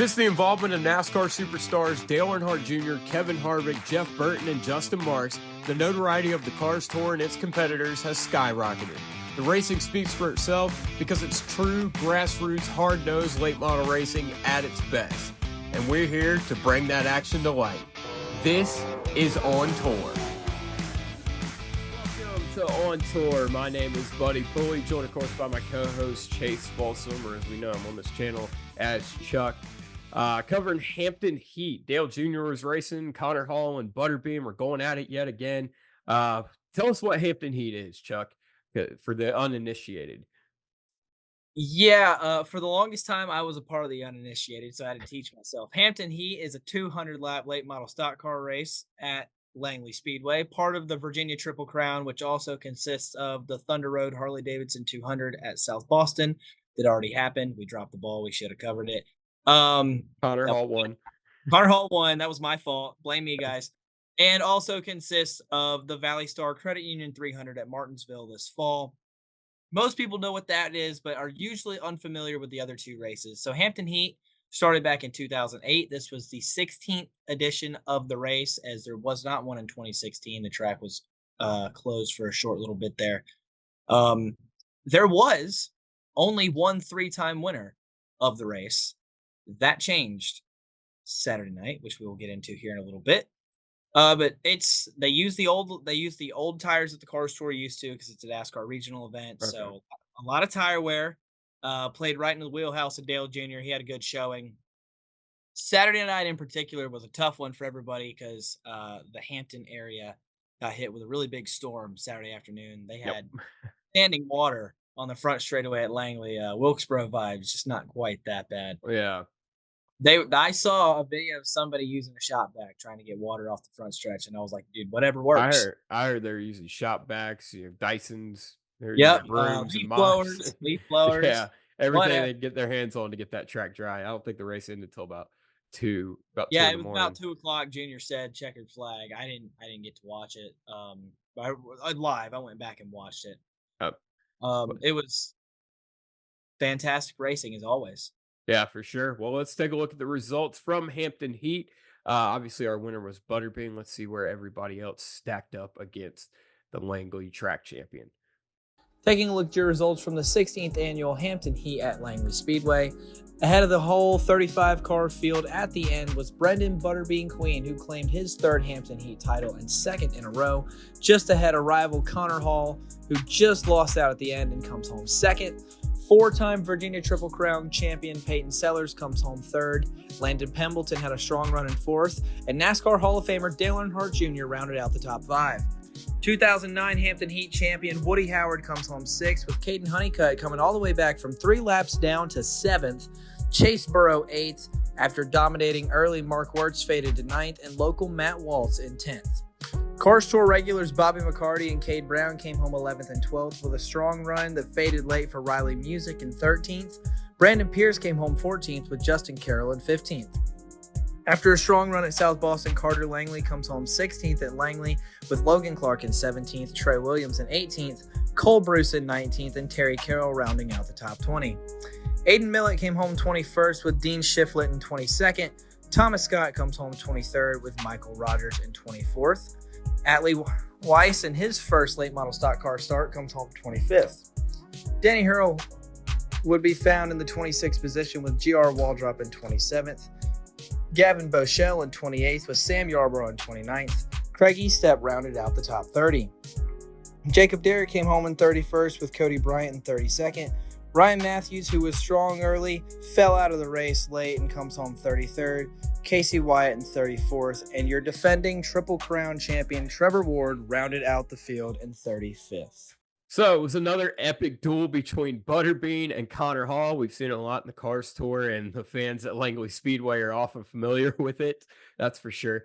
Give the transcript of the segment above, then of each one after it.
Since the involvement of NASCAR superstars Dale Earnhardt Jr., Kevin Harvick, Jeff Burton, and Justin Marks, the notoriety of the Cars Tour and its competitors has skyrocketed. The racing speaks for itself because it's true, grassroots, hard-nosed late model racing at its best. And we're here to bring that action to light. This is On Tour. Welcome to On Tour. My name is Buddy Pulley, joined of course by my co-host Chase Folsom, or as we know him on this channel as Chuck. Covering Hampton Heat. Dale Jr. was racing, Connor Hall and Butterbean were going at it yet again. Tell us what Hampton Heat is, Chuck, for the uninitiated. Yeah, for the longest time, I was a part of the uninitiated, so I had to teach myself. Hampton Heat is a 200-lap late model stock car race at Langley Speedway, part of the Virginia Triple Crown, which also consists of the Thunder Road Harley-Davidson 200 at South Boston. That already happened. We dropped the ball. We should have covered it. Connor Hall won. Connor Hall won. That was my fault. Blame me, guys. And also consists of the Valley Star Credit Union 300 at Martinsville this fall. Most people know what that is, but are usually unfamiliar with the other two races. So Hampton Heat started back in 2008. This was the 16th edition of the race, as there was not one in 2016. The track was closed for a short little bit there. There was only one three-time winner of the race. That changed Saturday night, which we will get into here in a little bit. But they use the old tires that the Cars Tour used to, because it's a NASCAR regional event. Okay. So a lot of tire wear. Played right in the wheelhouse of Dale Jr. He had a good showing. Saturday night in particular was a tough one for everybody because the Hampton area got hit with a really big storm Saturday afternoon. They had standing water on the front straightaway at Langley. Wilkesboro vibes, just not quite that bad. Yeah. I saw a video of somebody using a shop vac trying to get water off the front stretch, and I was like, dude, whatever works. I heard they're using shop vacs, Dysons, brooms, leaf blowers. Yeah, everything they get their hands on to get that track dry. I don't think the race ended until about 2 in the morning. About 2 o'clock. Junior said checkered flag. I didn't get to watch it. I went back and watched it. It was fantastic racing as always. Yeah, for sure. Well, let's take a look at the results from Hampton Heat. Obviously, our winner was Butterbean. Let's see where everybody else stacked up against the Langley track champion. Taking a look at your results from the 16th annual Hampton Heat at Langley Speedway. Ahead of the whole 35-car field at the end was Brendan Butterbean Queen, who claimed his third Hampton Heat title and second in a row. Just ahead of rival Connor Hall, who just lost out at the end and comes home second. 4-time Virginia Triple Crown champion Peyton Sellers comes home third. Landon Pembleton had a strong run in fourth. And NASCAR Hall of Famer Dale Earnhardt Jr. rounded out the top 5. 2009 Hampton Heat champion Woody Howard comes home 6th, with Caden Honeycutt coming all the way back from 3 laps down to 7th. Chase Burrow 8th. After dominating early, Mark Wirtz faded to 9th, and local Matt Waltz in 10th. Cars Tour regulars Bobby McCarty and Cade Brown came home 11th and 12th with a strong run that faded late for Riley Music in 13th. Brandon Pierce came home 14th with Justin Carroll in 15th. After a strong run at South Boston, Carter Langley comes home 16th at Langley with Logan Clark in 17th, Trey Williams in 18th, Cole Bruce in 19th, and Terry Carroll rounding out the top 20. Aiden Millett came home 21st with Dean Shiflett in 22nd. Thomas Scott comes home 23rd with Michael Rogers in 24th. Atlee Weiss in his first late model stock car start comes home 25th. Danny Hurl would be found in the 26th position with G.R. Waldrop in 27th. Gavin Boschel in 28th with Sam Yarborough in 29th. Craig Estep rounded out the top 30. Jacob Derrick came home in 31st with Cody Bryant in 32nd. Ryan Matthews, who was strong early, fell out of the race late and comes home 33rd. Casey Wyatt in 34th, and your defending Triple Crown champion Trevor Ward rounded out the field in 35th. So it was another epic duel between Butterbean and Connor Hall. We've seen it a lot in the Cars Tour, and the fans at Langley Speedway are often familiar with it. That's for sure.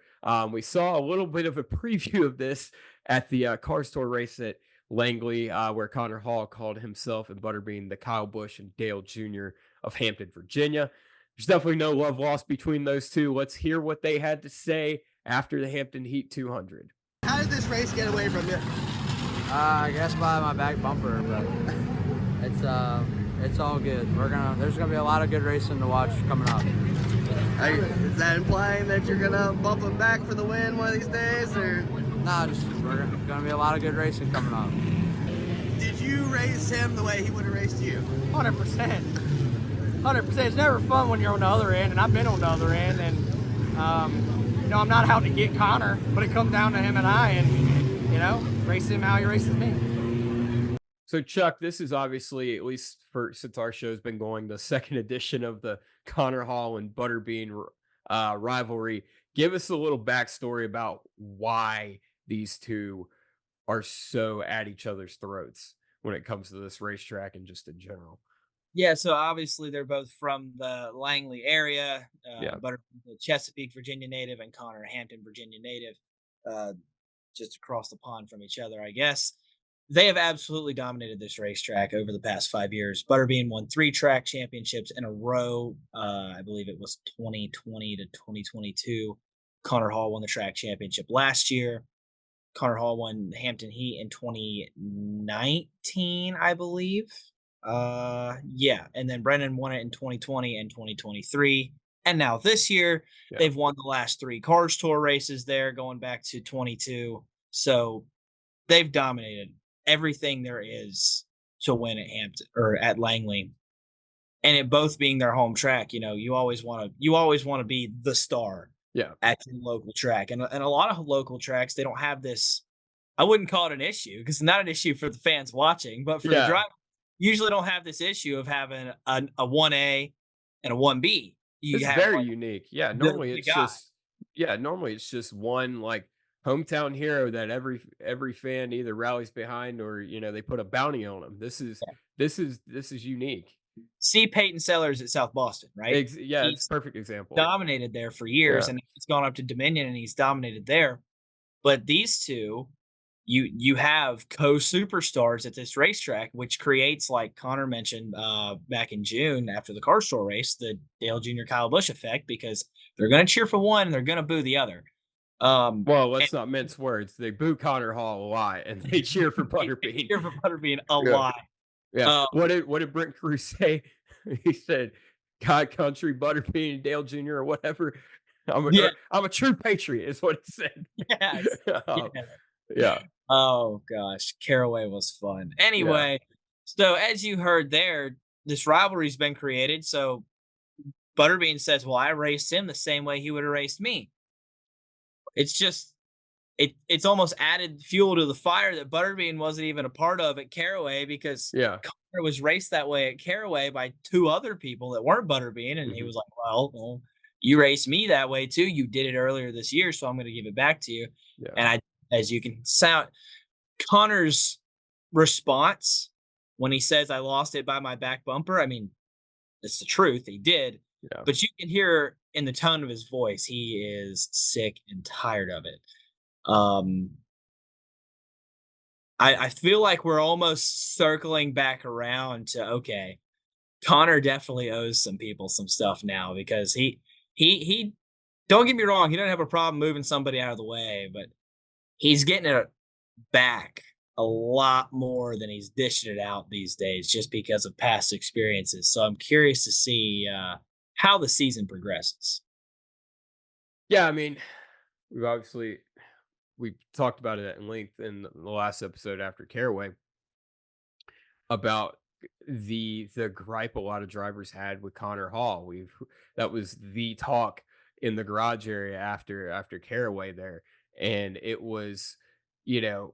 We saw a little bit of a preview of this at the Cars Tour race at Langley, where Connor Hall called himself and Butterbean the Kyle Busch and Dale Jr. of Hampton, Virginia. There's definitely no love lost between those two. Let's hear what they had to say after the Hampton Heat 200. How did this race get away from you? I guess by my back bumper, but it's all good. There's gonna be a lot of good racing to watch coming up. Is that implying that you're gonna bump him back for the win one of these days, or Nah, just we're gonna be a lot of good racing coming up. did you race him the way he would have raced you? 100%. 100%. It's never fun when you're on the other end, and I've been on the other end, and I'm not out to get Connor, but it comes down to him and I, and race him how he races me. So Chuck, this is obviously, at least for since our show's been going, the second edition of the Connor Hall and Butterbean rivalry. Give us a little backstory about why these two are so at each other's throats when it comes to this racetrack and just in general. Yeah, so obviously they're both from the Langley area. Yeah. Butterbean's a Chesapeake, Virginia native, and Connor, a Hampton, Virginia native, uh, just across the pond from each other, I guess. They have absolutely dominated this racetrack over the past 5 years. Butterbean won 3 track championships in a row. I believe it was 2020 to 2022. Connor Hall won the track championship last year. Connor Hall won Hampton Heat in 2019, I believe. Yeah, and then Brendan won it in 2020 and 2023. And now this year, Yeah. they've won the last 3 Cars Tour races there, going back to 22. So they've dominated everything there is to win at Hampton or at Langley. And it both being their home track, you always want to be the star Yeah. at your local track. And a lot of local tracks, they don't have this. I wouldn't call it an issue because it's not an issue for the fans watching, but for the Yeah. driver, usually don't have this issue of having a 1A and a 1B. You It's have very like unique. Yeah. the Normally it's just one like hometown hero that every fan either rallies behind or they put a bounty on him. This is unique. see Peyton Sellers at South Boston, right? Yeah, it's a He's perfect example. dominated there for years, Yeah. and he's gone up to Dominion and he's dominated there. But these two, you have co-superstars at this racetrack, which creates, like Connor mentioned back in June after the car store race, the Dale Jr. Kyle Busch effect, because they're going to cheer for one and they're going to boo the other. Well, And let's not mince words. They boo Connor Hall a lot and they cheer for they Butterbean. cheer for Butterbean a Yeah. lot. Yeah. Um, What did Brent Cruz say? He said, "God, country, Butterbean, and Dale Jr. or whatever." Yeah. I'm a true patriot, is what he said. Yes. Um, Yeah. yeah. Oh gosh, Caraway was fun. Yeah. Anyway, so as you heard there, this rivalry's been created. So Butterbean says, "Well, I raced him the same way he would have raced me." It's just it's almost added fuel to the fire that Butterbean wasn't even a part of at Caraway because Yeah. Connor was raced that way at Caraway by 2 other people that weren't Butterbean, and he Mhm. was like, "Well, you raced me that way too. You did it earlier this year, so I'm going to give it back to you." Yeah. And as you can sound, Connor's response when he says, "I lost it by my back bumper," I mean, it's the truth. He did, Yeah. but you can hear in the tone of his voice, he is sick and tired of it. Um, I feel like we're almost circling back around to okay, Connor definitely owes some people some stuff now because he don't get me wrong, he doesn't have a problem moving somebody out of the way, but he's getting it back a lot more than he's dishing it out these days just because of past experiences. So I'm curious to see how the season progresses. Yeah. I mean, we've obviously we talked about it at length in the last episode after Caraway about the gripe a lot of drivers had with Connor Hall. That was the talk in the garage area after Caraway there, and it was, you know,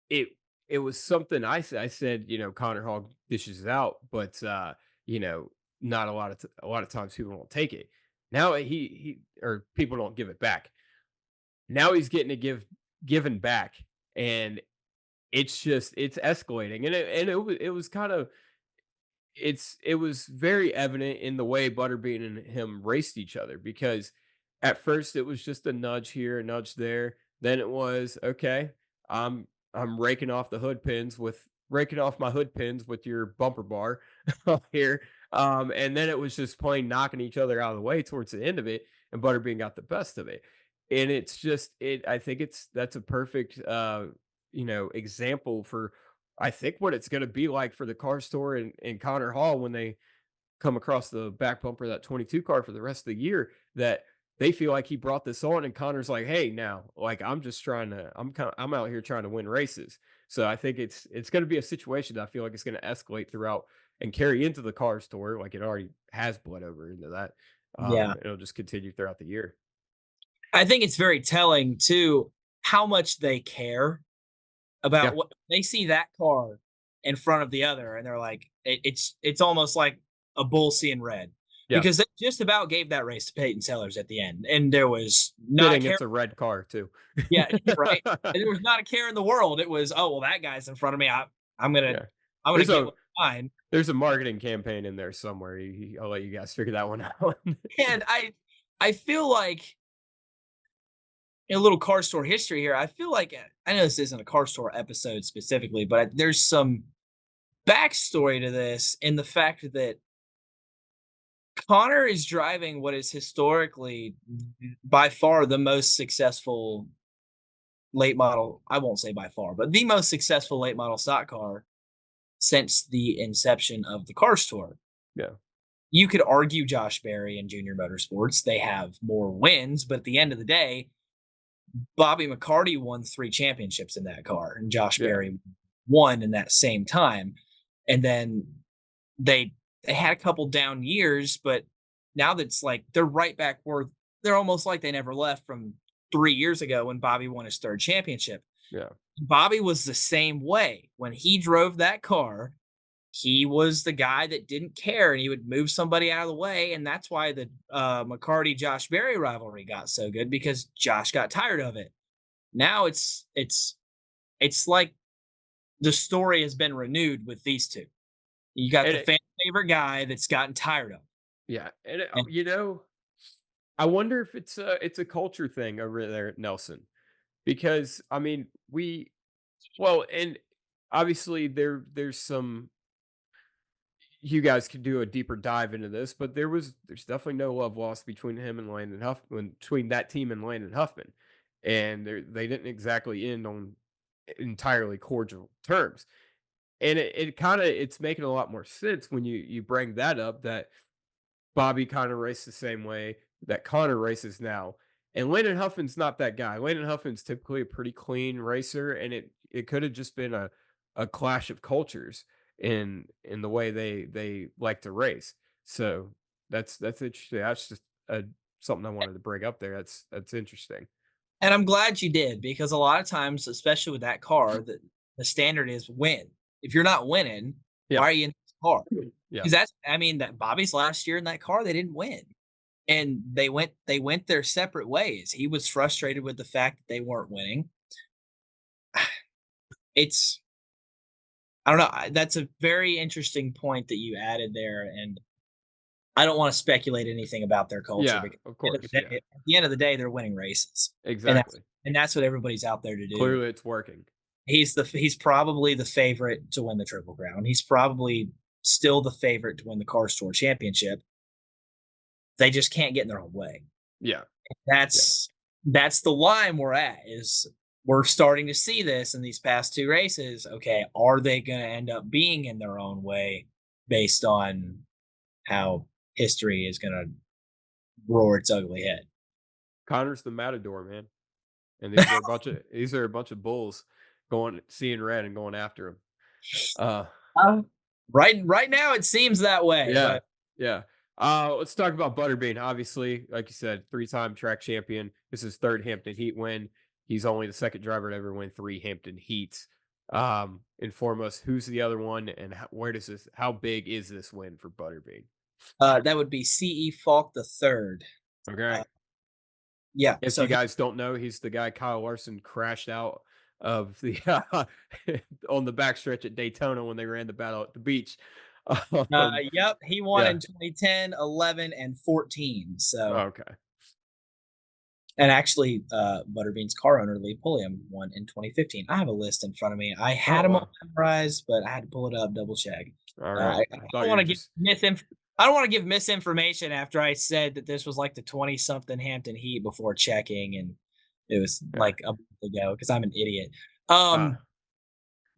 it it was something I said, Connor Hall dishes it out, but you know, not a lot of times people don't take it. Now he or people don't give it back. Now he's getting to given back, and it's escalating, and it was kind of it was very evident in the way Butterbean and him raced each other because at first it was just a nudge here, a nudge there. Then it was okay. I'm raking off my hood pins with your bumper bar here. And then it was just plain knocking each other out of the way towards the end of it, and Butterbean got the best of it. And it's just it. I think that's a perfect example for I think what it's going to be like for the car store and Connor Hall when come across the back bumper of that 22 car for the rest of the year, that they feel like he brought this on, and Connor's like, "Hey, now, like, I'm out here trying to win races." So I think it's going to be a situation that I feel like it's going to escalate throughout and carry into the Cars Tour, like it already has bled over into that. Yeah. It'll just continue throughout the year. I think it's very telling too how much they care Yeah, about what they see that car in front of the other, and they're like, it's almost like a bull seeing red yeah. because they just about gave that race to Peyton Sellers at the end, and there was not a Fitting, care. it's a red car too. Yeah, you're right. And there was not a care in the world. It was, oh well, that guy's in front of me. I'm gonna Yeah. I'm gonna There's get a what's mine. there's a marketing campaign in there somewhere. I'll let you guys figure that one out. And I feel like a little car store history here. I feel like I know this isn't a car store episode specifically, but there's some backstory to this in the fact that Connor is driving what is historically by far the most successful late model. I won't say by far, but the most successful late model stock car since the inception of the car store. Yeah. You could argue Josh Berry and Junior Motorsports, they have more wins, but at the end of the day, Bobby McCarty won 3 championships in that car, and Josh Yeah. Berry won in that same time. And then they had a couple down years, but now that's like they're right back where they're almost like they never left from 3 years ago when Bobby won his 3rd championship. Yeah. Bobby was the same way. When he drove that car, he was the guy that didn't care, and he would move somebody out of the way, and that's why the McCarty-Josh Berry rivalry got so good because Josh got tired of it. Now it's like the story has been renewed with these two. You got And the fan favorite guy that's gotten tired of yeah, and it. I wonder if it's a culture thing over there at Nelson, because I mean, and obviously there's some, you guys could do a deeper dive into this, but there's definitely no love lost between him and Landon Huffman, between that team and Landon Huffman, and they didn't exactly end on entirely cordial terms. And it kind of, it's making a lot more sense when you bring that up, that Bobby kind of raced the same way that Connor races now. And Landon Huffman's not that guy. Landon Huffman's typically a pretty clean racer, and it could have just been a clash of cultures in the way they like to race. So that's interesting. That's just something I wanted to bring up there. That's interesting. And I'm glad you did because a lot of times, especially with that car, the standard is win. If you're not winning, Yeah. why are you in this car? Yeah. Because that Bobby's last year in that car, they didn't win. And they went their separate ways. He was frustrated with the fact that they weren't winning. It's I don't know. That's a very interesting point that you added there, and I don't want to speculate anything about their culture Yeah, because of course. Yeah. at the end of the day, they're winning races, Exactly. and that's what everybody's out there to do. Clearly it's working. He's probably the favorite to win the Triple Crown. He's probably still the favorite to win the Car Store Championship. They just can't get in their own way. Yeah. That's the line we're at. Is we're starting to see this in these past 2 races. Okay, are they going to end up being in their own way based on how history is going to roar its ugly head? Connor's the matador, man. And these are a bunch of bulls seeing red and going after him. Right now, it seems that way. Yeah. But Yeah. Let's talk about Butterbean. Obviously, like you said, 3-time track champion. This is 3rd Hampton Heat win. He's only the 2nd driver to ever win 3 Hampton Heats. Inform us, who's the other one, and how big is this win for Butterbean? that would be C.E. Falk the third. Okay. Yeah. If So you guys don't know, he's the guy Kyle Larson crashed out of the on the backstretch at Daytona when they ran the battle at the beach. yep, he won yeah. in 2010, 11, and 14. So, Okay. and actually, Butterbean's car owner Lee Pulliam won in 2015. I have a list in front of me. I had them all memorized, but I had to pull it up, double check. All right. I don't want to I don't want to give misinformation after I said that this was like the 20-something Hampton Heat before checking, and it was like a month ago because I'm an idiot.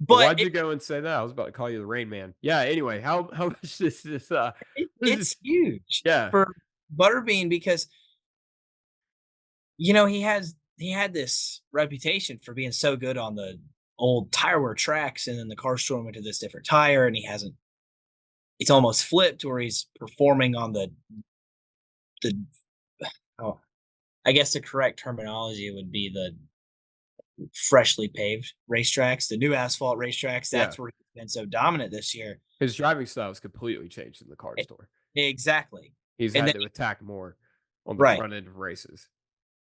Why'd But you go and say that? I was about to call you the Rain Man. Yeah. Anyway, how much this what is it's this? huge Yeah. for Butterbean because he had this reputation for being so good on the old tire wear tracks, and then the car store went to this different tire, and it's almost flipped where he's performing on the oh, I guess the correct terminology would be the freshly paved racetracks, the new asphalt racetracks. Yeah. That's where he's been so dominant this year. His driving style has completely changed in the car E- store. Exactly. He's And had then to attack more on the right. front end of races.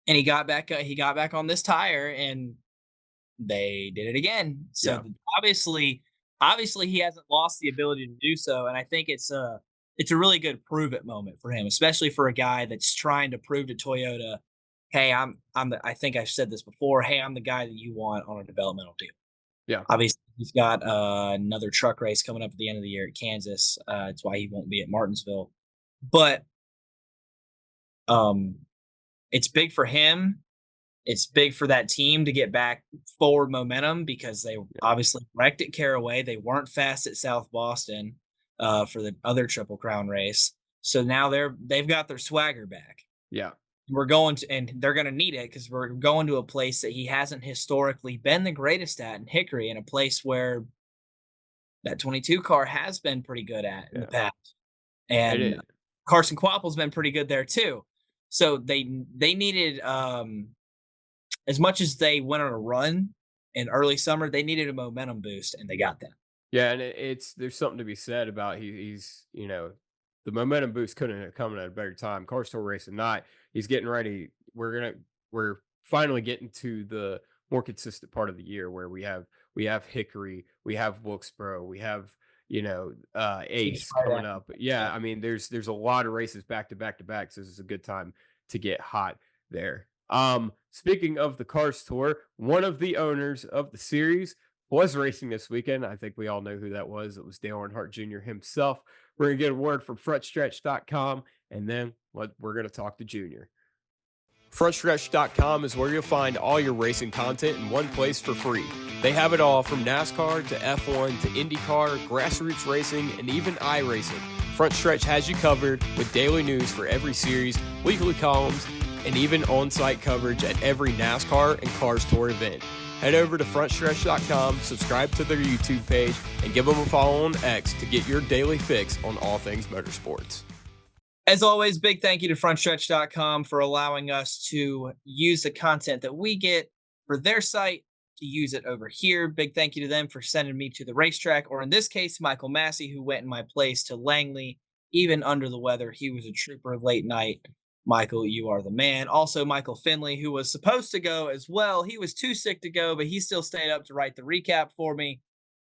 And he got back on this tire and they did it again. So Yeah. obviously he hasn't lost the ability to do so. And I think it's a really good prove it moment for him, especially for a guy that's trying to prove to Toyota, hey, I think I've said this before. Hey, I'm the guy that you want on a developmental deal. Yeah. Obviously, he's got another truck race coming up at the end of the year at Kansas. That's why he won't be at Martinsville. But it's big for him. It's big for that team to get back forward momentum because they obviously wrecked at Caraway. They weren't fast at South Boston for the other Triple Crown race. So now they've got their swagger back. Yeah. And they're going to need it because we're going to a place that he hasn't historically been the greatest at in Hickory, and a place where that 22 car has been pretty good at in the past. And Carson Quapple's been pretty good there too. So they needed, as much as they went on a run in early summer, they needed a momentum boost, and they got that. Yeah, and there's something to be said about he's the momentum boost couldn't have come at a better time. Car store racing night, he's getting ready. We're finally getting to the more consistent part of the year where we have Hickory, we have Wilkesboro, we have Ace coming up. But yeah, I mean there's a lot of races back to back to back, so this is a good time to get hot there. Speaking of the Cars Tour, one of the owners of the series was racing this weekend. I think we all know who that was. It was Dale Earnhardt Jr. himself. We're going to get a word from frontstretch.com, and then we're going to talk to Junior. Frontstretch.com is where you'll find all your racing content in one place for free. They have it all from NASCAR to F1 to IndyCar, grassroots racing, and even iRacing. Front Stretch has you covered with daily news for every series, weekly columns, and even on-site coverage at every NASCAR and Cars Tour event. Head over to frontstretch.com, subscribe to their YouTube page, and give them a follow on X to get your daily fix on all things motorsports. As always, big thank you to frontstretch.com for allowing us to use the content that we get for their site to use it over here. Big thank you to them for sending me to the racetrack, or in this case, Michael Massey, who went in my place to Langley, even under the weather. He was a trooper late night. Michael, you are the man. Also, Michael Finley, who was supposed to go as well. He was too sick to go, but he still stayed up to write the recap for me.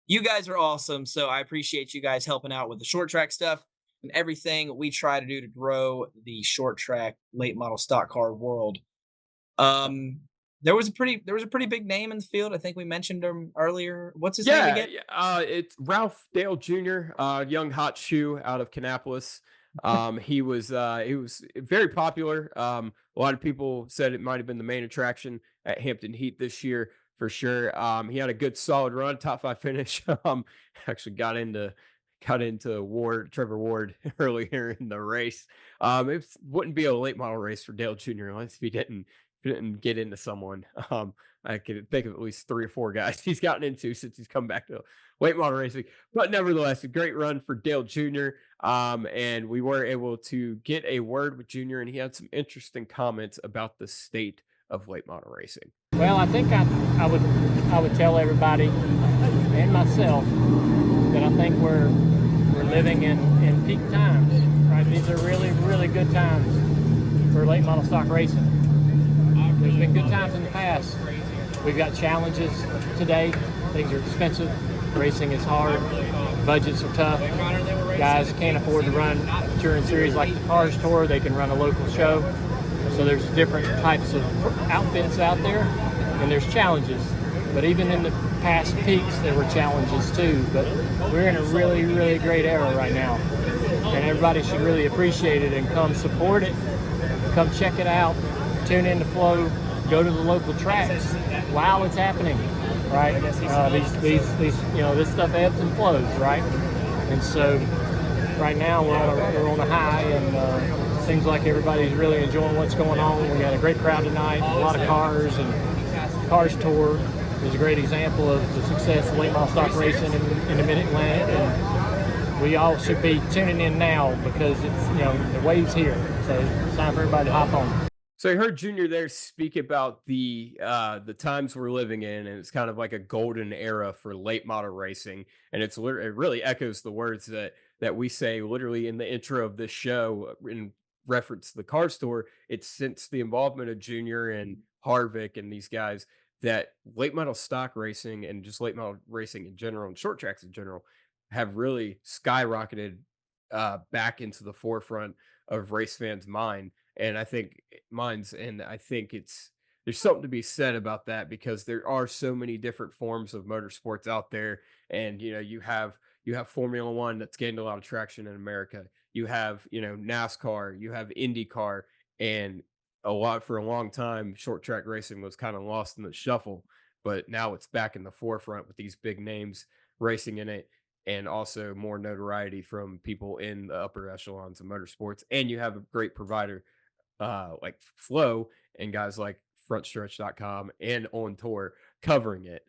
You guys are awesome, so I appreciate you guys helping out with the short track stuff and everything we try to do to grow the short track late model stock car world. There was a pretty big name in the field. I think we mentioned him earlier. What's his name again? It's Ralph Dale Jr., young hot shoe out of Kannapolis. He was very popular. A lot of people said it might have been the main attraction at Hampton Heat this year for sure. He had a good solid run, top 5 finish. Actually got into Trevor Ward earlier in the race. It wouldn't be a late model race for Dale Jr. unless he didn't get into someone. I could think of at least 3 or 4 guys he's gotten into since he's come back to late model racing. But nevertheless, a great run for Dale Jr. And we were able to get a word with Junior, and he had some interesting comments about the state of late model racing. Well, I think I would tell everybody and myself that I think we're living in peak times. Right, these are really, really good times for late model stock racing. There's been good times in the past. We've got challenges today. Things are expensive. Racing is hard. Budgets are tough. Guys can't afford to run touring series like the Cars Tour. They can run a local show. So there's different types of outfits out there, and there's challenges. But even in the past peaks, there were challenges too. But we're in a really, really great era right now. And everybody should really appreciate it and come support it. Come check it out. Tune in to Flow. Go to the local tracks while it's happening. right? These this stuff ebbs and flows, right? And so right now we're on a high, and seems like everybody's really enjoying what's going on. We had a great crowd tonight, a lot of cars, and Cars Tour is a great example of the success of late model stock racing in the Mid-Atlantic, and we all should be tuning in now because it's the wave's here. So it's time for everybody to hop on. So I heard Junior there speak about the times we're living in, and it's kind of like a golden era for late model racing, and it really echoes the words that we say literally in the intro of this show in reference to the car store. It's since the involvement of Junior and Harvick and these guys that late model stock racing and just late model racing in general and short tracks in general have really skyrocketed back into the forefront of race fans' mind. And I think minds, and I think there's something to be said about that because there are so many different forms of motorsports out there, and you have Formula One that's gained a lot of traction in America. You have NASCAR, you have IndyCar, and for a long time, short track racing was kind of lost in the shuffle, but now it's back in the forefront with these big names racing in it, and also more notoriety from people in the upper echelons of motorsports. And you have a great provider like Flow and guys like frontstretch.com and on tour covering it.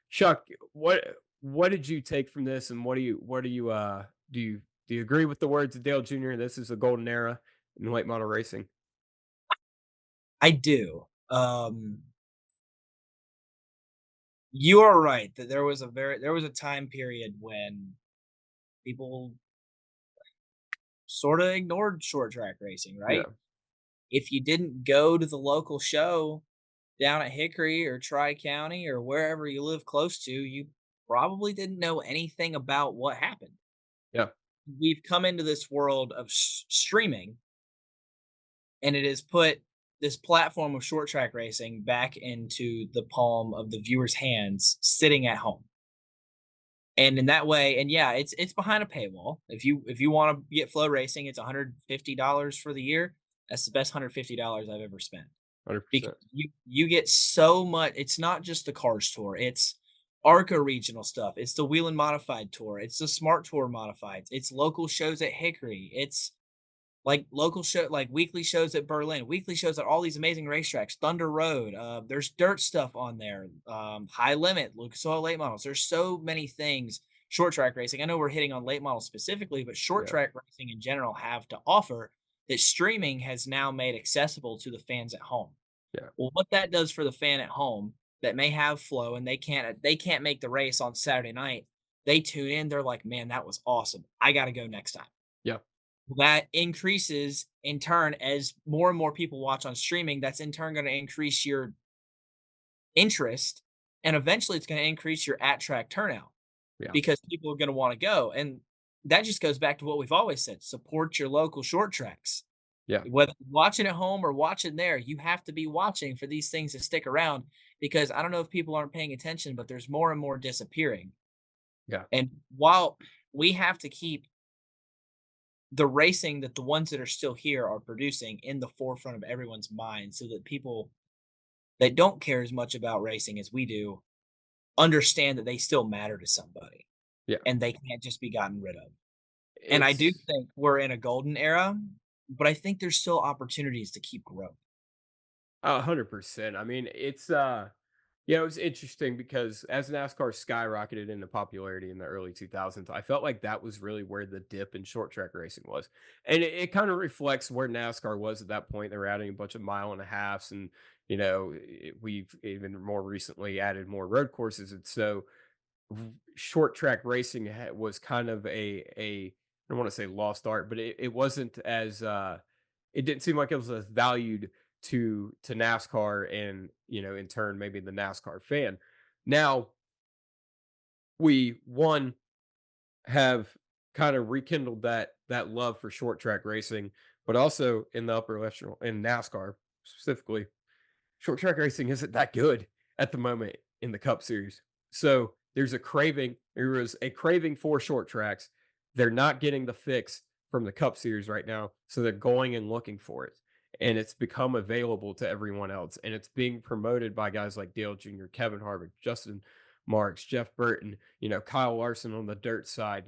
Chuck, what did you take from this, and do you agree with the words of Dale Jr.? This is a golden era in late model racing. I do. You are right that there was a time period when people sort of ignored short track racing, Yeah, right? If you didn't go to the local show down at Hickory or Tri County or wherever you live close to, you probably didn't know anything about what happened. yeah, We've come into this world of streaming, and it has put this platform of short track racing back into the palm of the viewer's hands sitting at home. And in that way, and yeah, it's behind a paywall. If you want to get Flow Racing, it's $150 for the year. That's the best $150 I've ever spent. hundred Because percent. you get so much. It's not just the Cars Tour, it's ARCA regional stuff, it's the Whelen Modified Tour, it's the Smart Tour Modifieds, it's local shows at Hickory, it's like local show, like weekly shows at Berlin, weekly shows at all these amazing racetracks, Thunder Road. There's dirt stuff on there. High Limit, Lucas Oil late models. There's so many things. Short track racing. I know we're hitting on late models specifically, but short Yeah, track racing in general have to offer that streaming has now made accessible to the fans at home. yeah, Well, what that does for the fan at home that may have Flow and they can't make the race on Saturday night, they tune in. They're like, man, that was awesome. I got to go next time. yeah, That increases in turn as more and more people watch on streaming. That's in turn going to increase your interest, and eventually it's going to increase your at track turnout yeah, because people are going to want to go. And that just goes back to what we've always said: support your local short tracks. yeah, Whether watching at home or watching there, you have to be watching for these things to stick around because I don't know if people aren't paying attention, but there's more and more disappearing. yeah, And while we have to keep the racing that the ones that are still here are producing in the forefront of everyone's mind so that people that don't care as much about racing as we do understand that they still matter to somebody yeah. and they can't just be gotten rid of. And I do It's think we're in a golden era, but I think there's still opportunities to keep growing. 100%. I mean, it was interesting because as NASCAR skyrocketed into popularity in the early 2000s, I felt like that was really where the dip in short track racing was. And it kind of reflects where NASCAR was at that point. They were adding a bunch of mile and a halves, and, we've even more recently added more road courses. And so short track racing was kind of I don't want to say lost art, but it wasn't as, it didn't seem like it was as valued to NASCAR and in turn maybe the NASCAR fan. Now we one have kind of rekindled that love for short track racing, but also in the upper echelon in NASCAR specifically, short track racing isn't that good at the moment in the Cup Series. So there is a craving for short tracks. They're not getting the fix from the Cup Series right now, so they're going and looking for it. and it's become available to everyone else. And it's being promoted by guys like Dale Jr., Kevin Harvick, Justin Marks, Jeff Burton, Kyle Larson on the dirt side,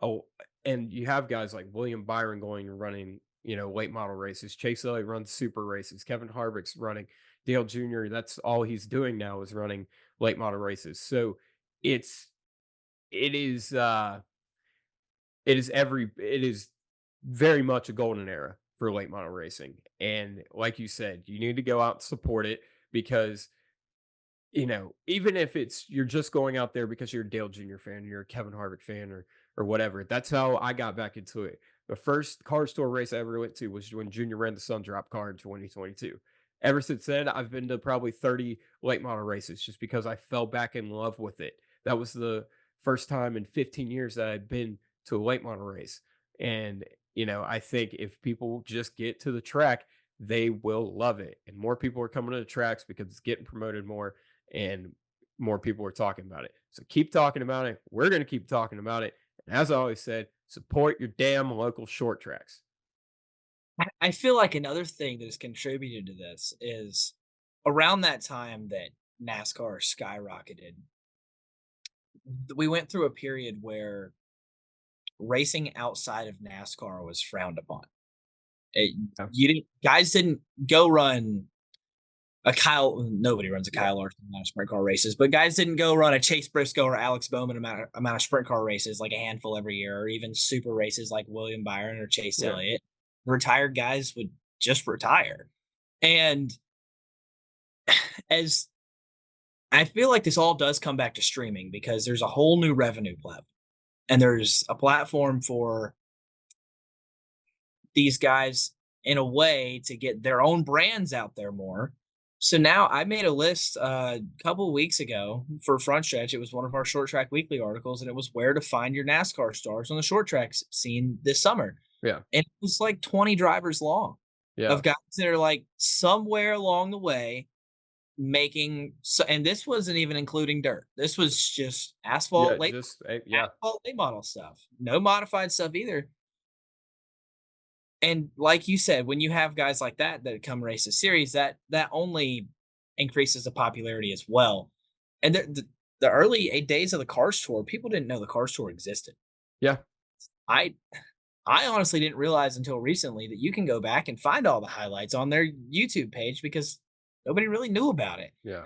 oh, and you have guys like William Byron going and running, late model races. Chase Elliott runs super races. Kevin Harvick's running. Dale Jr., that's all he's doing now is running late model races. So it's it is it is very much a golden era for late model racing. And like you said, you need to go out and support it because even if you're just going out there because you're a Dale Jr. fan, you're a Kevin Harvick fan or whatever. That's how I got back into it. The first car store race I ever went to was when Junior ran the Sun Drop car in 2022. Ever since then, I've been to probably 30 late model races just because I fell back in love with it. That was the first time in 15 years that I'd been to a late model race. And, I think if people just get to the track, they will love it. And more people are coming to the tracks because it's getting promoted more and more people are talking about it. So keep talking about it. We're going to keep talking about it. And as I always said, support your damn local short tracks. I feel like another thing that has contributed to this is around that time that NASCAR skyrocketed, we went through a period where racing outside of NASCAR was frowned upon. It, Yeah. you didn't guys didn't go run a Kyle. Nobody runs a Kyle Larson amount of sprint car races, but guys didn't go run a Chase Briscoe or Alex Bowman amount of sprint car races, like a handful every year, or even super races like William Byron or Chase Yeah. Elliott. Retired guys would just retire, and as I feel like this all does come back to streaming because there's a whole new revenue platform, and there's a platform for these guys in a way to get their own brands out there more. So now I made a list a couple of weeks ago for Front Stretch. It was one of our Short Track Weekly articles, and it was where to find your NASCAR stars on the short track scene this summer. Yeah. And it was like 20 drivers long Yeah. of guys that are like somewhere along the way making. And this wasn't even including dirt. This was just Yeah. asphalt, Yeah. late model stuff. No modified stuff either. And like you said, when you have guys like that come race a series, that only increases the popularity as well. And the early days of the Cars Tour, people didn't know the Cars Tour existed. Yeah. I I honestly didn't realize until recently that you can go back and find all the highlights on their YouTube page because nobody really knew about it. Yeah.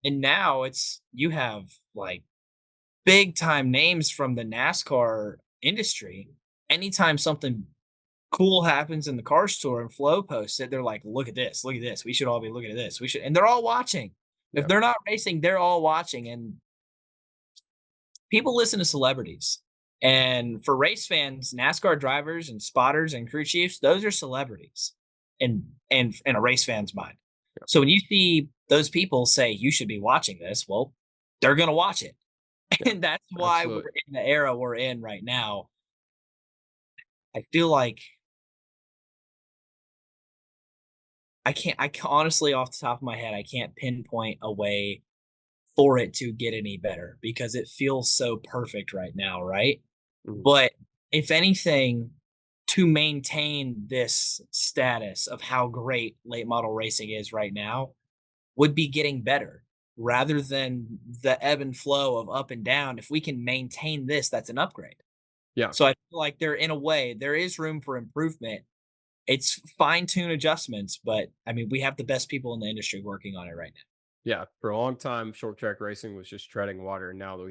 And now you have like big time names from the NASCAR industry. Anytime something cool happens in the car store and Flo posts it, they're like, look at this, look at this. We should all be looking at this. We should, and they're all watching. If Yeah. they're not racing, they're all watching. And people listen to celebrities. And for race fans, NASCAR drivers and spotters and crew chiefs, those are celebrities in a race fan's mind. Yeah. So when you see those people say you should be watching this, well, they're gonna watch it. Yeah. And that's why Absolutely. we're in the era we're in right now. I feel like honestly, off the top of my head, I can't pinpoint a way for it to get any better because it feels so perfect right now, right? Mhm. But if anything, to maintain this status of how great late model racing is right now would be getting better rather than the ebb and flow of up and down. If we can maintain this, that's an upgrade. Yeah. So I feel like in a way, there is room for improvement. It's fine-tune adjustments, but I mean, we have the best people in the industry working on it right now. Yeah. For a long time, short track racing was just treading water. And now that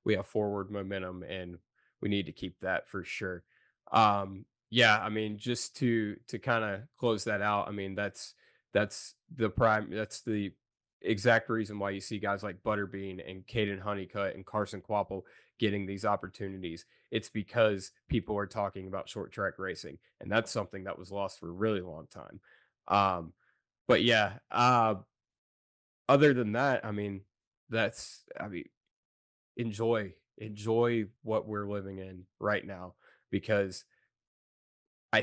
we have forward momentum and we need to keep that for sure. Yeah, I mean, just to kind of close that out, I mean, that's the exact reason why you see guys like Butterbean and Caden Honeycutt and Carson Quapple getting these opportunities. It's because people are talking about short track racing, and that's something that was lost for a really long time. But yeah, other than that, I mean, I mean, enjoy what we're living in right now because I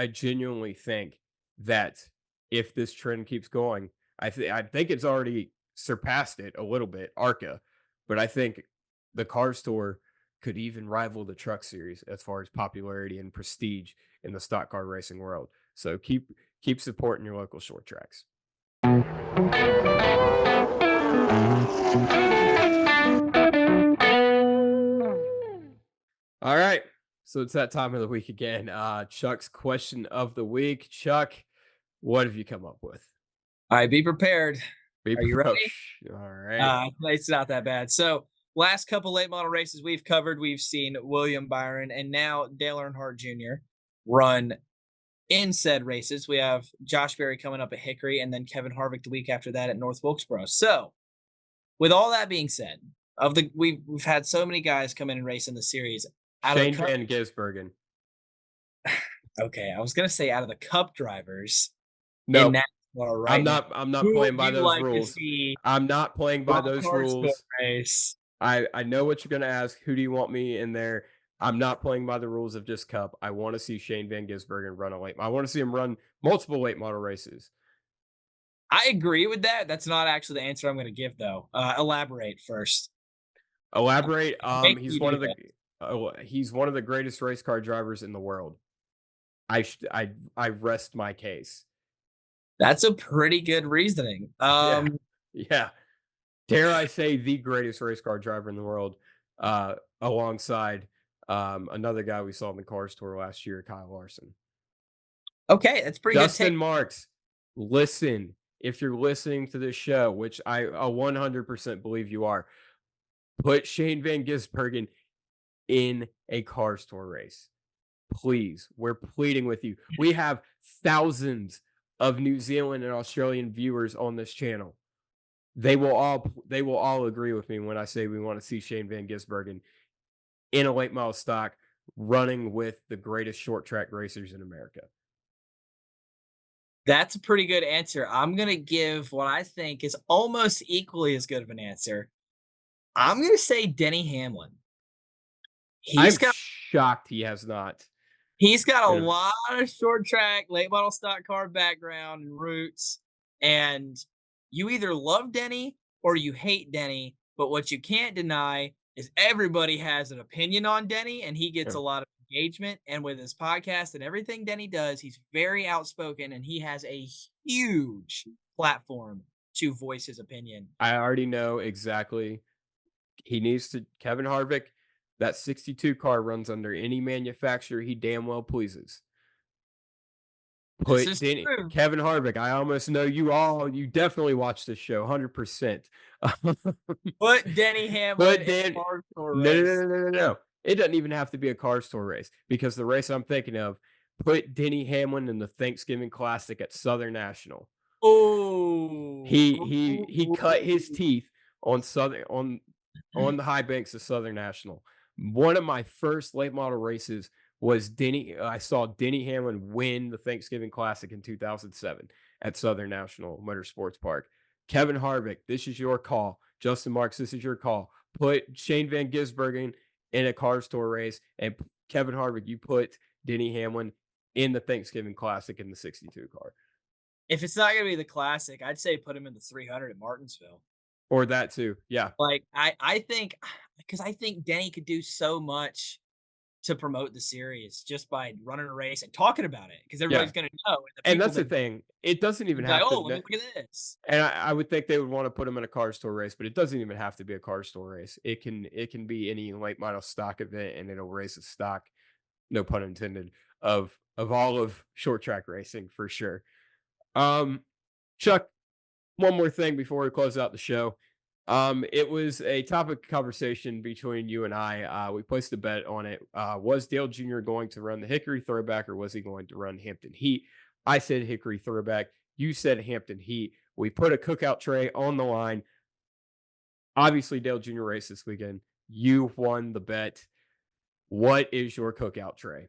genuinely think that if this trend keeps going, I think it's already surpassed it a little bit, ARCA, but I think the car store could even rival the truck series as far as popularity and prestige in the stock car racing world. So Keep supporting your local short tracks. All right. So it's that time of the week again. Chuck's question of the week. Chuck, what have you come up with? All right, be prepared. Are you ready? All right. It's not that bad. So, last couple late model races we've covered, we've seen William Byron and now Dale Earnhardt Jr. run in said races. We have Josh Berry coming up at Hickory and then Kevin Harvick the week after that at North Wilkesboro. So, with all that being said, we've had so many guys come in and race in the series. Shane Van Gisbergen. Okay, I was gonna say out of the Cup drivers No, in NASCAR right now, I'm not who playing would by you those like to rules. see I'm not playing by run a those car sport rules. race? I know what you're gonna ask. Who do you want me in there? I'm not playing by the rules of just Cup. I want to see Shane Van Gisbergen run a late. I want to see him run multiple late model races. I agree with that. That's not actually the answer I'm going to give, though. Elaborate first. Elaborate. Make He's you one do of the he's one of the greatest race car drivers in the world. I rest my case. That's a pretty good reasoning. Yeah. Dare I say the greatest race car driver in the world, alongside another guy we saw in the Cars Tour last year, Kyle Larson. Okay, that's pretty Justin good take. Marks, listen, if you're listening to this show, which I 100% believe you are, put Shane Van Gisbergen in a Cars Tour race. Please, we're pleading with you. We have thousands of New Zealand and Australian viewers on this channel. They will all agree with me when I say we want to see Shane Van Gisbergen in a late model stock running with the greatest short track racers in America. That's a pretty good answer. I'm going to give what I think is almost equally as good of an answer. I'm going to say Denny Hamlin. I'm shocked he has not. He's got a lot of short track, late model stock car background and roots. And you either love Denny or you hate Denny. But what you can't deny is everybody has an opinion on Denny, and he gets a lot of engagement. And with his podcast and everything Denny does, he's very outspoken and he has a huge platform to voice his opinion. I already know exactly. He needs to. Kevin Harvick, that 62 car runs under any manufacturer he damn well pleases. Kevin Harvick, I almost know you definitely watch this show 100%. Put Denny Hamlin in a car store race. No. It doesn't even have to be a car store race, because the race I'm thinking of, put Denny Hamlin in the Thanksgiving Classic at Southern National. Oh, he cut his teeth on the high banks of Southern National. One of my first late model races was I saw Denny Hamlin win the Thanksgiving Classic in 2007 at Southern National Motorsports Park. Kevin Harvick, this is your call. Justin Marks, this is your call. Put Shane Van Gisbergen in a Cars Tour race, and Kevin Harvick, you put Denny Hamlin in the Thanksgiving Classic in the 62 car. If it's not going to be the Classic, I'd say put him in the 300 at Martinsville. Or that too, yeah. Like, I think, because I think Denny could do so much to promote the series just by running a race and talking about it, because everybody's going to know. And that's the thing. It doesn't even have to. Look at this. And I would think they would want to put him in a Cars Tour race, but it doesn't even have to be a Cars Tour race. It can be any late model stock event, and it'll raise a stock, no pun intended, of all of short track racing for sure. Chuck, one more thing before we close out the show. It was a topic of conversation between you and I. We placed a bet on it. Was Dale Jr. going to run the Hickory Throwback, or was he going to run Hampton Heat? I said Hickory Throwback. You said Hampton Heat. We put a cookout tray on the line. Obviously, Dale Jr. raced this weekend. You won the bet. What is your cookout tray?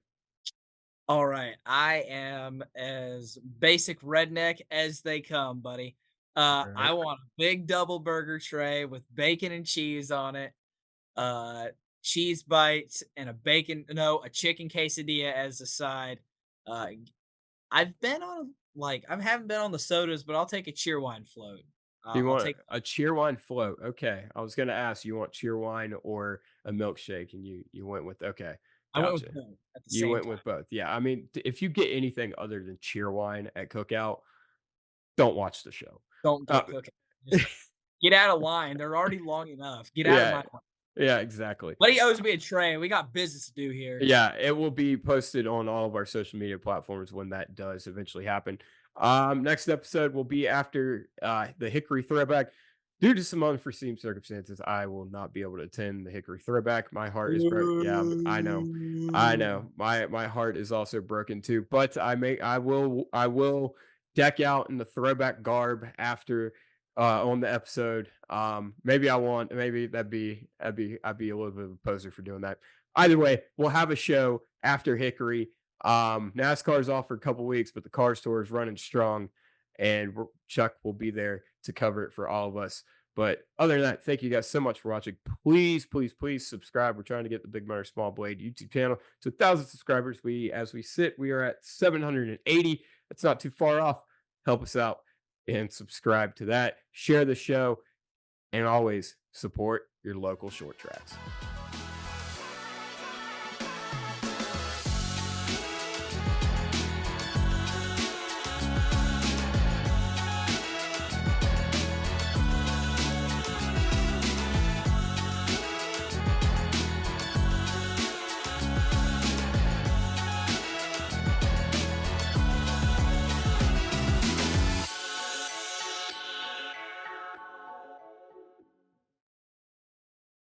All right. I am as basic redneck as they come, buddy. Right. I want a big double burger tray with bacon and cheese on it, cheese bites, and a chicken quesadilla as a side. I haven't been on the sodas, but I'll take a Cheerwine float. You want a Cheerwine float? Okay. I was going to ask, you want Cheerwine or a milkshake, and you went with okay. I went Gotcha. with both at the You same went time. with both. Yeah. I mean, if you get anything other than cheer wine at Cookout, don't watch the show. Don't Uh, go cooking. Just get out of line. They're already long enough. Get out of yeah. my line. Yeah, exactly. But he owes me a tray. We got business to do here. Yeah, it will be posted on all of our social media platforms when that does eventually happen. Next episode will be after the Hickory Throwback. Due to some unforeseen circumstances, I will not be able to attend the Hickory Throwback. My heart is broken. Yeah, I know. I know. My heart is also broken too. But I will deck out in the throwback garb after on the episode. Maybe I'd be a little bit of a poser for doing that. Either way, we'll have a show after Hickory. NASCAR's off for a couple weeks, but the car store is running strong, and Chuck will be there to cover it for all of us. But other than that, thank you guys so much for watching. Please, please, please subscribe. We're trying to get the Big Motor Small Blade YouTube channel to 1,000 subscribers. As we sit, we are at 780. That's not too far off. Help us out and subscribe to that. Share the show, and always support your local short tracks.